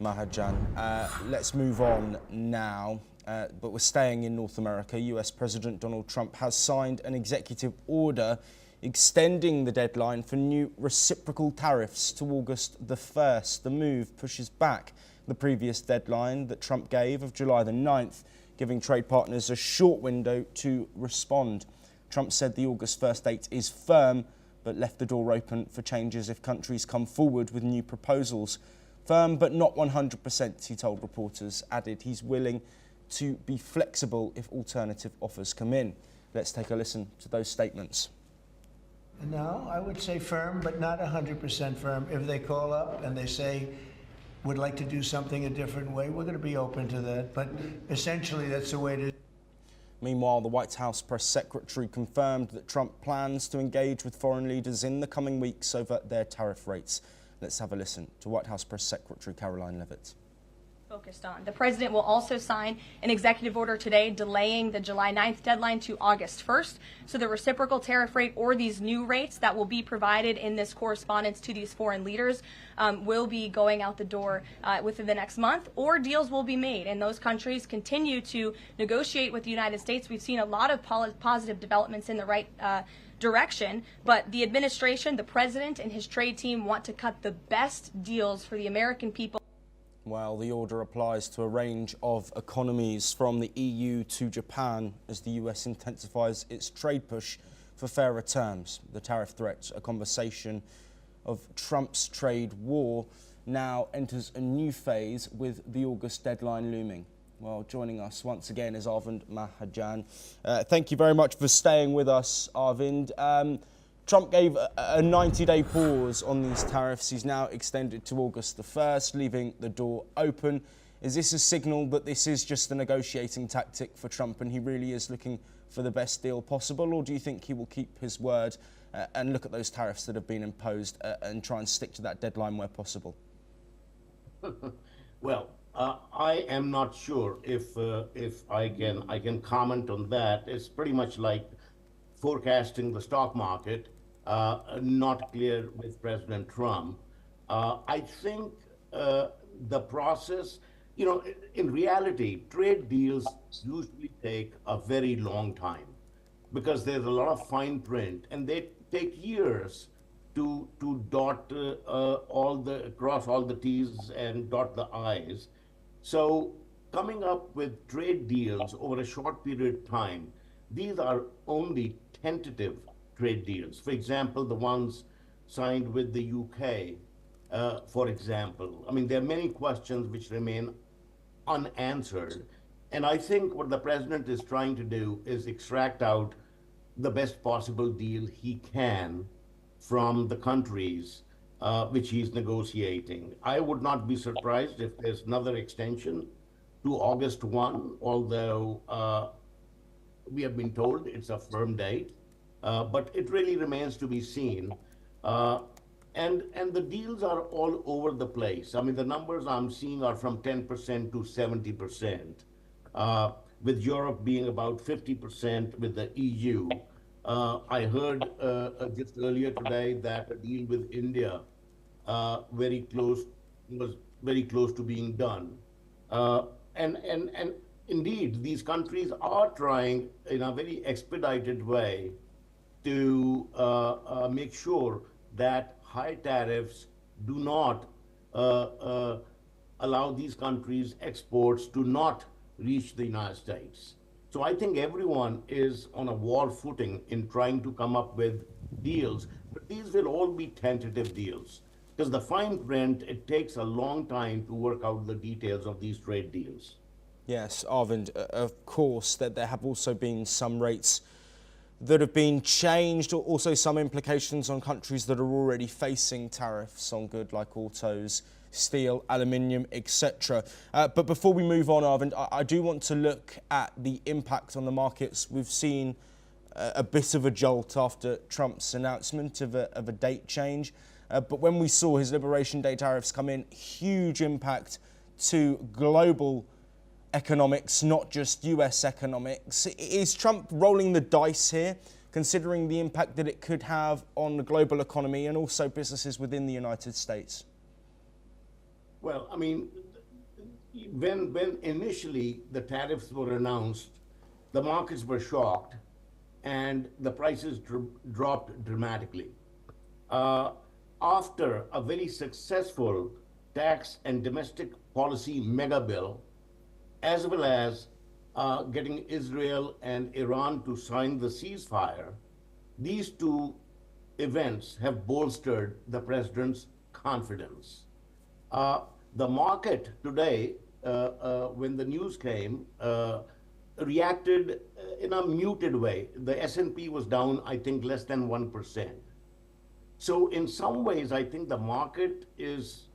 Mahajan. Let's move on now, but we're staying in North America. US President Donald Trump has signed an executive order extending the deadline for new reciprocal tariffs to August the 1st. The move pushes back the previous deadline that Trump gave of July the 9th, giving trade partners a short window to respond. Trump said the August 1st date is firm, but left the door open for changes if countries come forward with new proposals. Firm, but not 100%, he told reporters, added he's willing to be flexible if alternative offers come in. Let's take a listen to those statements. No, I would say firm, but not 100% firm. If they call up and they say, would like to do something a different way, we're going to be open to that. But essentially, that's the way it is. Meanwhile, the White House press secretary confirmed that Trump plans to engage with foreign leaders in the coming weeks over their tariff rates. Let's have a listen to White House press secretary Caroline Leavitt. Focused on. The president will also sign an executive order today delaying the July 9th deadline to August 1st. So the reciprocal tariff rate, or these new rates that will be provided in this correspondence to these foreign leaders, will be going out the door within the next month, or deals will be made. And those countries continue to negotiate with the United States. We've seen a lot of positive developments in the right direction, but the administration, the president and his trade team want to cut the best deals for the American people. Well, the order applies to a range of economies from the EU to Japan as the US intensifies its trade push for fairer terms. The tariff threat, a conversation of Trump's trade war, now enters a new phase with the August deadline looming. Well, joining us once again is Arvind Mahajan. Thank you very much for staying with us, Arvind. Trump gave a 90-day pause on these tariffs. He's now extended to August the 1st, leaving the door open. Is this a signal that this is just a negotiating tactic for Trump and he really is looking for the best deal possible? Or do you think he will keep his word and look at those tariffs that have been imposed and try and stick to that deadline where possible? Well, I am not sure if I can comment on that. It's pretty much like forecasting the stock market, not clear with President Trump. I think the process, in reality, trade deals usually take a very long time because there's a lot of fine print and they take years to cross all the T's and dot the I's. So coming up with trade deals over a short period of time, these are only tentative trade deals. For example, the ones signed with the UK, for example. I mean, there are many questions which remain unanswered. And I think what the president is trying to do is extract out the best possible deal he can from the countries which he's negotiating. I would not be surprised if there's another extension to August 1, although we have been told it's a firm date, but it really remains to be seen. And the deals are all over the place. I mean, the numbers I'm seeing are from 10% to 70%, with Europe being about 50% with the EU. I heard just earlier today that a deal with India was very close to being done. And indeed, these countries are trying in a very expedited way to make sure that high tariffs do not allow these countries' exports to not reach the United States. So I think everyone is on a war footing in trying to come up with deals, but these will all be tentative deals because the fine print, it takes a long time to work out the details of these trade deals. Yes, Arvind, of course, that there have also been some rates that have been changed, also some implications on countries that are already facing tariffs on goods like autos, steel, aluminium, etc. But before we move on, Arvind, I do want to look at the impact on the markets. We've seen a bit of a jolt after Trump's announcement of a date change. But when we saw his Liberation Day tariffs come in, huge impact to global economics, not just US economics. Is Trump rolling the dice here, considering the impact that it could have on the global economy and also businesses within the United States? Well, I mean, when initially the tariffs were announced, the markets were shocked and the prices dropped dramatically. Uh, After a very successful tax and domestic policy mega bill, as well as getting Israel and Iran to sign the ceasefire, these two events have bolstered the president's confidence. Uh, the market today, when the news came, reacted in a muted way. The S&P was down, I think, less than 1%. So in some ways, I think the market is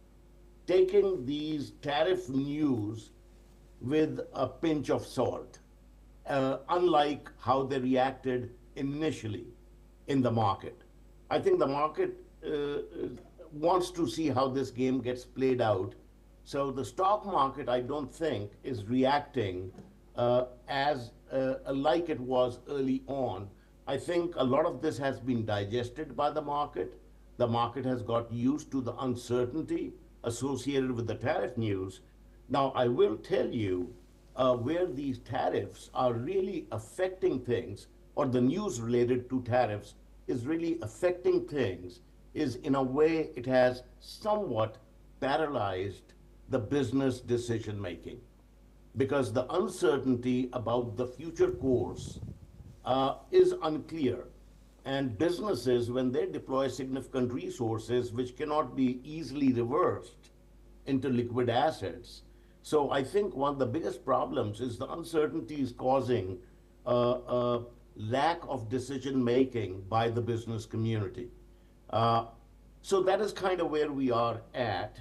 taking these tariff news with a pinch of salt, unlike how they reacted initially in the market. I think the market wants to see how this game gets played out. So the stock market, I don't think, is reacting as like it was early on. I think a lot of this has been digested by the market. The market has got used to the uncertainty associated with the tariff news. Now, I will tell you where these tariffs are really affecting things, or the news related to tariffs is really affecting things, is in a way it has somewhat paralyzed the business decision making, because the uncertainty about the future course is unclear. And businesses, when they deploy significant resources which cannot be easily reversed into liquid assets. So I think one of the biggest problems is the uncertainty is causing a lack of decision making by the business community. So that is kind of where we are at.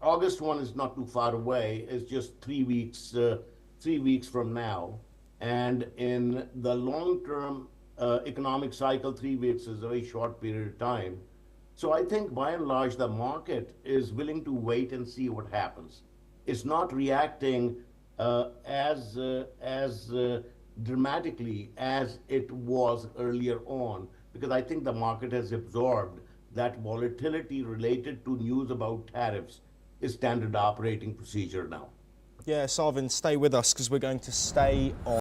August 1 is not too far away. It's just 3 weeks from now. And in the long-term economic cycle, 3 weeks is a very short period of time. So I think by and large, the market is willing to wait and see what happens. It's not reacting as dramatically as it was earlier on, because I think the market has absorbed that volatility related to news about tariffs is standard operating procedure now. Yeah, Sarvin, stay with us because we're going to stay on